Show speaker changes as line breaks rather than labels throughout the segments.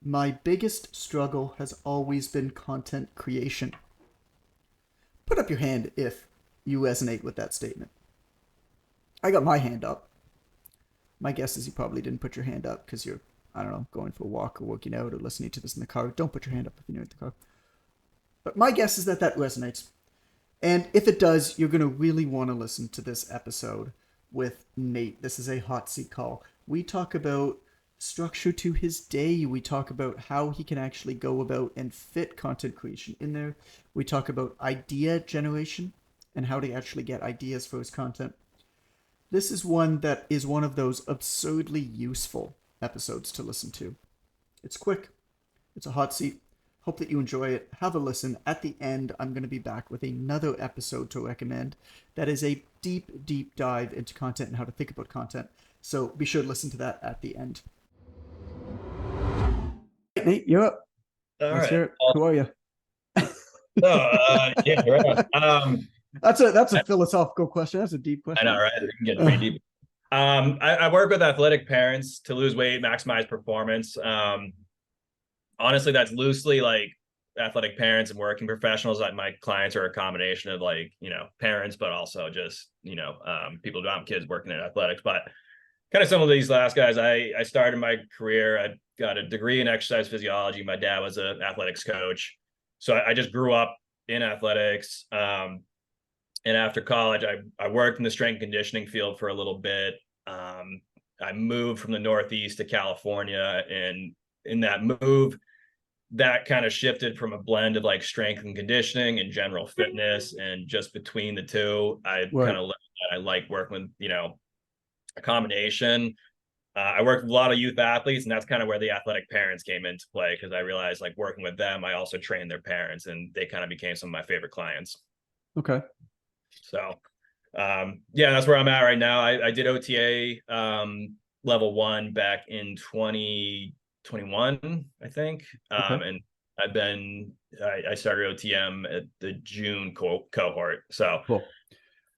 My biggest struggle has always been content creation. Put up your hand if you resonate with that statement. I got my hand up. My guess is you probably didn't put your hand up because you're, I don't know, going for a walk or working out or listening to this in the car. Don't put your hand up if you're in the car. But my guess is that that resonates. And if it does, you're going to really want to listen to this episode with Nate. This is a hot seat call. We talk about structure to his day. We talk about how he can actually go about and fit content creation in there. We talk about idea generation and how to actually get ideas for his content. This is one that is one of those absurdly useful episodes to listen to. It's quick. It's a hot seat. Hope that you enjoy it. Have a listen. At the end, I'm going to be back with another episode to recommend that is a deep, deep dive into content and how to think about content. So be sure to listen to that at the end. Nate, you're up.
All
Let's
right.
hear it. Who are you?
Yeah, right.
That's a philosophical question. That's a deep
I know,
question.
right? We can get pretty deep. I work with athletic parents to lose weight, maximize performance. Honestly, that's loosely like athletic parents and working professionals. Like my clients are a combination of like, parents, but also just, people who don't have kids working in athletics. But kind of some of these last guys, I started my career. I got a degree in exercise physiology. My dad was an athletics coach. So I just grew up in athletics. And after college, I worked in the strength and conditioning field for a little bit. I moved from the Northeast to California, and in that move, that kind of shifted from a blend of like strength and conditioning and general fitness, and just between the two, I
Right.
kind of learned that I like working with a combination. I worked with a lot of youth athletes, and that's kind of where the athletic parents came into play, because I realized like working with them, I also trained their parents, and they kind of became some of my favorite clients.
Okay.
So, yeah, that's where I'm at right now. I did OTA level 1 back in 2021, I think.
Okay.
And I started OTM at the June cohort. So
Cool.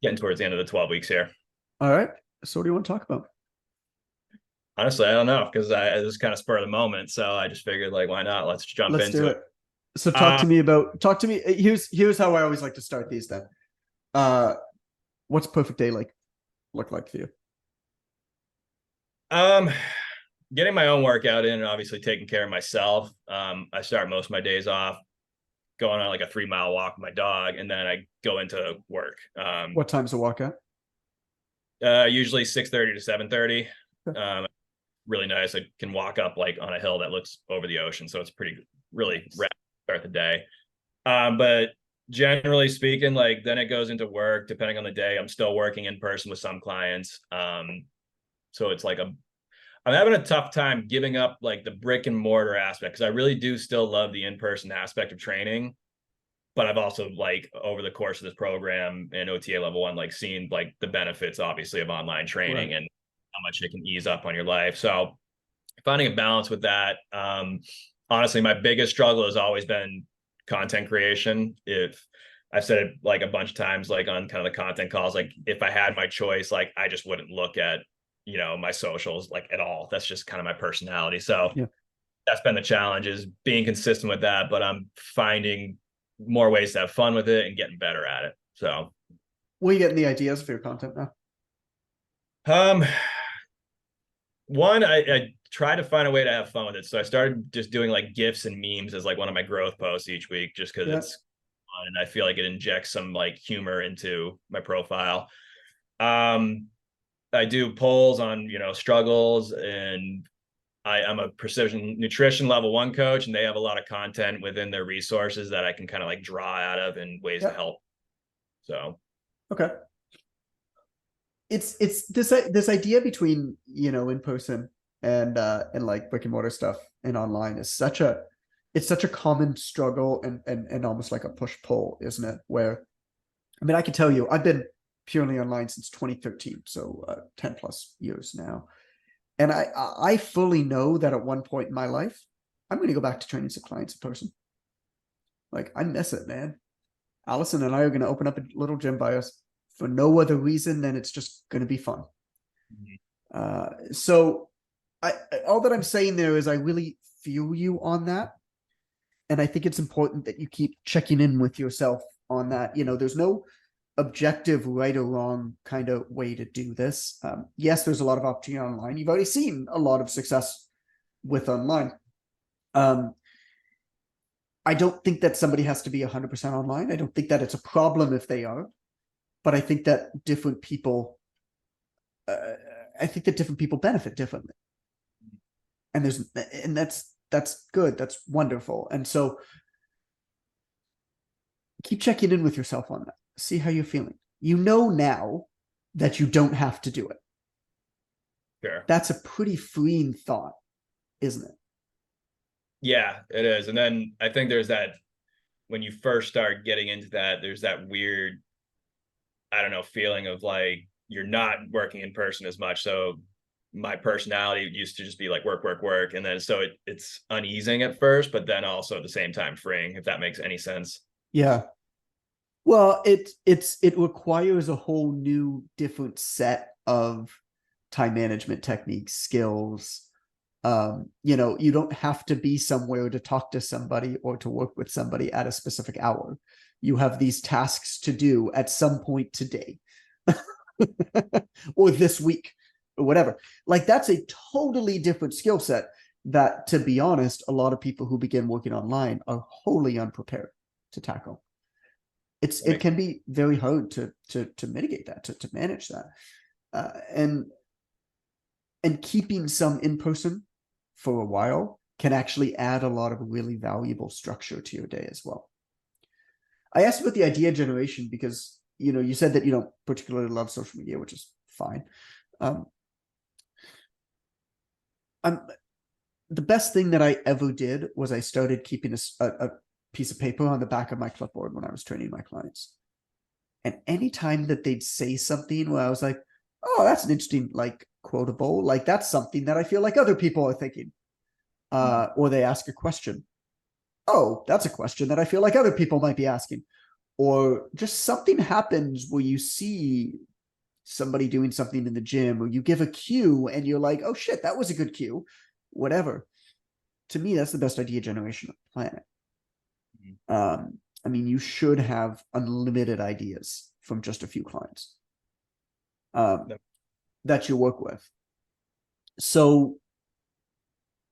getting towards the end of the 12 weeks here.
All right. So what do you want to talk about?
Honestly, I don't know, because I was kind of spur of the moment. So I just figured like, why not? Let's jump
Let's do
into it.
it. So
Uh,
talk to me. Here's how I always like to start these then. Uh, what's a perfect day look like for you?
um, Getting my own workout in and obviously taking care of myself. I start most of my days off going on like a 3 mile walk with my dog, and then I go into work.
What time's the walk at?
Usually 6:30 to 7:30.
Okay.
Really nice. I can walk up like on a hill that looks over the ocean, so it's really rapid to start the day. But generally speaking, like then it goes into work. Depending on the day, I'm still working in person with some clients. So it's like I'm having a tough time giving up like the brick and mortar aspect, because I really do still love the in-person aspect of training. But I've also like over the course of this program and OTA level 1, like seen like the benefits obviously of online
Right.
training and how much it can ease up on your life. So finding a balance with that. Honestly, my biggest struggle has always been content creation. If I've said it like a bunch of times, like on kind of the content calls, like if I had my choice, like I just wouldn't look at, my socials like at all. That's just kind of my personality. So
Yeah.
that's been the challenge, is being consistent with that, but I'm finding more ways to have fun with it and getting better at it. So,
Where are you getting the ideas for your content now?
um, one, I try to find a way to have fun with it. So I started just doing like GIFs and memes as like one of my growth posts each week, just because
Yeah.
it's fun and I feel like it injects some like humor into my profile. Um, I do polls on, struggles, and I'm a precision nutrition level 1 coach, and they have a lot of content within their resources that I can kind of like draw out of and ways to
Yeah.
help. So,
Okay. It's this idea between in person and like brick and mortar stuff and online is such a common struggle and almost like a push pull, isn't it? Where I mean, I can tell you, I've been purely online since 2013, so 10 plus years now. And I fully know that at one point in my life, I'm going to go back to training some clients in person. Like, I miss it, man. Allison and I are going to open up a little gym by us for no other reason than it's just going to be fun. So all that I'm saying there is I really feel you on that. And I think it's important that you keep checking in with yourself on that. There's no objective right or wrong kind of way to do this. Yes, there's a lot of opportunity online. You've already seen a lot of success with online. I don't think that somebody has to be 100% online. I don't think that it's a problem if they are, but I think that different people, benefit differently, and that's good. That's wonderful. And so keep checking in with yourself on that. See how you're feeling. Now that you don't have to do it.
Sure.
That's a pretty freeing thought, isn't it?
Yeah, it is. And then I think there's that when you first start getting into that, there's that weird, I don't know, feeling of like you're not working in person as much. So my personality used to just be like work, work, work. And then so it's uneasing at first, but then also at the same time freeing, if that makes any sense.
Yeah. Well, it requires a whole new different set of time management techniques, skills. You don't have to be somewhere to talk to somebody or to work with somebody at a specific hour. You have these tasks to do at some point today or this week or whatever. Like that's a totally different skill set that, to be honest, a lot of people who begin working online are wholly unprepared to tackle. It can be very hard to mitigate that, to manage that. And keeping some in person for a while can actually add a lot of really valuable structure to your day as well. I asked about the idea generation because, you said that you don't particularly love social media, which is fine. The best thing that I ever did was I started keeping a piece of paper on the back of my clipboard when I was training my clients. And anytime that they'd say something where I was like, oh, that's an interesting, like, quotable, like that's something that I feel like other people are thinking. Or they ask a question. Oh, that's a question that I feel like other people might be asking. Or just something happens where you see somebody doing something in the gym, or you give a cue and you're like, oh shit, that was a good cue. Whatever. To me, that's the best idea generation on the planet. I mean, you should have unlimited ideas from just a few clients that you work with. So,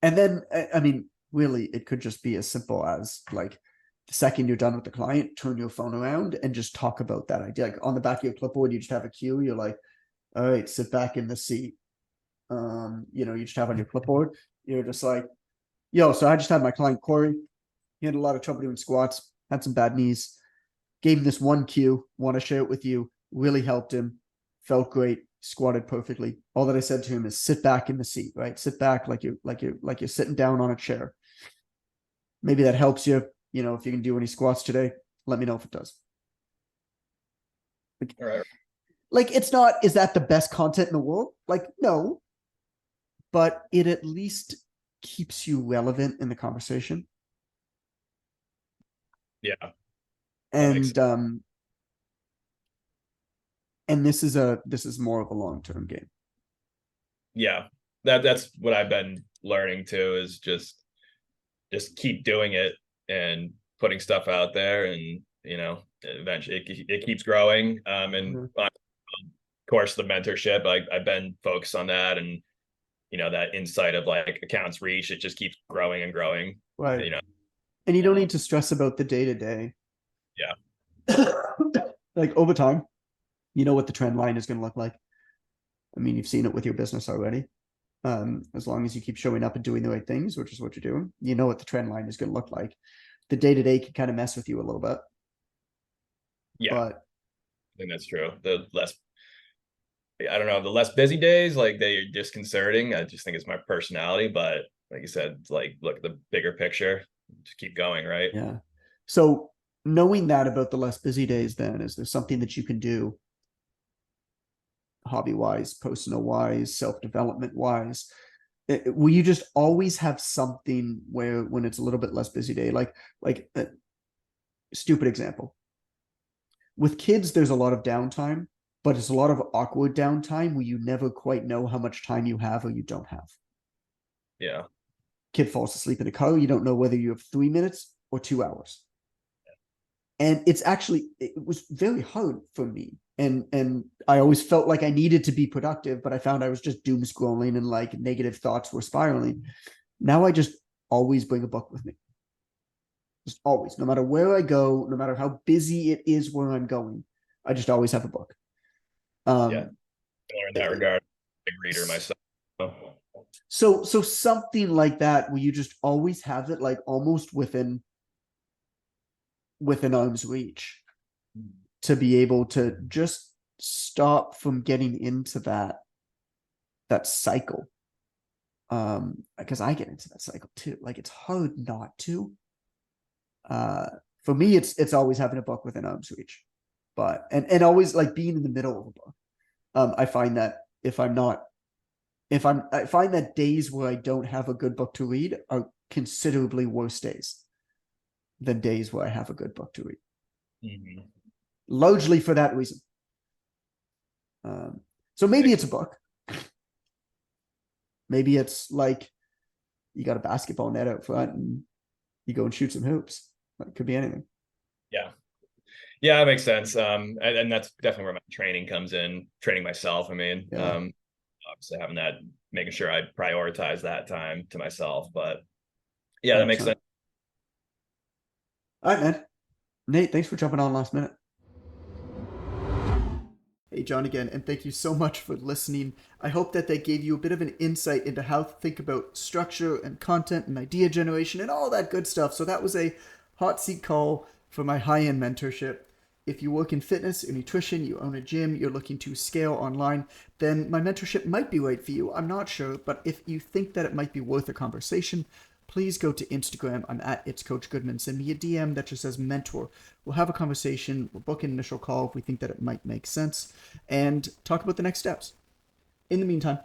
and then, I mean, really, it could just be as simple as like, the second you're done with the client, turn your phone around and just talk about that idea. Like on the back of your clipboard, you just have a cue. You're like, all right, sit back in the seat. You just have on your clipboard. You're just like, yo, so I just had my client Corey. He had a lot of trouble doing squats, had some bad knees. Gave him this one cue, want to share it with you. Really helped him. Felt great. Squatted perfectly. All that I said to him is sit back in the seat, right? Sit back like you're sitting down on a chair. Maybe that helps you. If you can do any squats today, let me know if it does.
All right.
Like it's not, is that the best content in the world? Like, no. But it at least keeps you relevant in the conversation.
Yeah.
And this is more of a long-term game.
Yeah. That's what I've been learning too, is just keep doing it and putting stuff out there, and eventually it keeps growing. And of course the mentorship, I've been focused on that, and that insight of like accounts reach, it just keeps growing and growing,
right? And you don't need to stress about the day-to-day.
Yeah.
Like over time, you know what the trend line is going to look like. I mean, you've seen it with your business already. As long as you keep showing up and doing the right things, which is what you're doing, you know what the trend line is going to look like. The day-to-day can kind of mess with you a little bit.
Yeah.
But
I think that's true. The less busy days, like they're disconcerting. I just think it's my personality, but like you said, like look at the bigger picture, just keep going, right?
yeah. So knowing that about the less busy days, then is there something that you can do hobby wise, personal wise, self-development wise? Will you just always have something where when it's a little bit less busy day, like a stupid example with kids, there's a lot of downtime, but it's a lot of awkward downtime where you never quite know how much time you have or you don't have.
Yeah.
Kid falls asleep in a car. You don't know whether you have 3 minutes or 2 hours. And it was very hard for me. And I always felt like I needed to be productive, but I found I was just doom scrolling and like negative thoughts were spiraling. Now I just always bring a book with me. Just always, no matter where I go, no matter how busy it is where I'm going, I just always have a book.
Yeah, in that regard, big reader myself.
So something like that where you just always have it like almost within arm's reach to be able to just stop from getting into that cycle. Because I get into that cycle too. Like it's hard not to. For me, it's always having a book within arm's reach, but and always like being in the middle of a book. I find that I find that days where I don't have a good book to read are considerably worse days than days where I have a good book to read.
Mm-hmm.
Largely for that reason. So maybe it's a book. Maybe it's like you got a basketball net out front and you go and shoot some hoops. It could be anything.
Yeah. Yeah, that makes sense. And that's definitely where my training comes in, training myself. I mean,
Yeah.
obviously having that, making sure I prioritize that time to myself. But yeah, that makes
100%.
sense.
All right, man. Nate, thanks for jumping on last minute. Hey, John again, and thank you so much for listening. I hope that gave you a bit of an insight into how to think about structure and content and idea generation and all that good stuff. So that was a hot seat call for my high-end mentorship. If you work in fitness or nutrition, you own a gym, you're looking to scale online, then my mentorship might be right for you. I'm not sure, but if you think that it might be worth a conversation, please go to Instagram. I'm at It's Coach Goodman. Send me a DM that just says mentor. We'll have a conversation. We'll book an initial call if we think that it might make sense and talk about the next steps. In the meantime,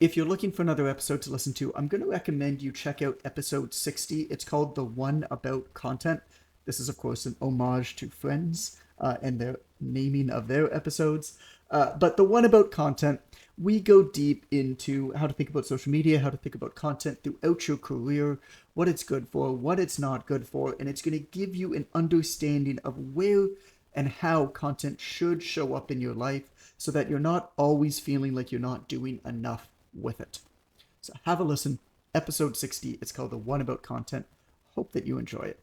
if you're looking for another episode to listen to, I'm going to recommend you check out episode 60. It's called The One About Content. This is, of course, an homage to Friends and their naming of their episodes. But The One About Content, we go deep into how to think about social media, how to think about content throughout your career, what it's good for, what it's not good for, and it's going to give you an understanding of where and how content should show up in your life so that you're not always feeling like you're not doing enough with it. So have a listen. Episode 60, it's called The One About Content. Hope that you enjoy it.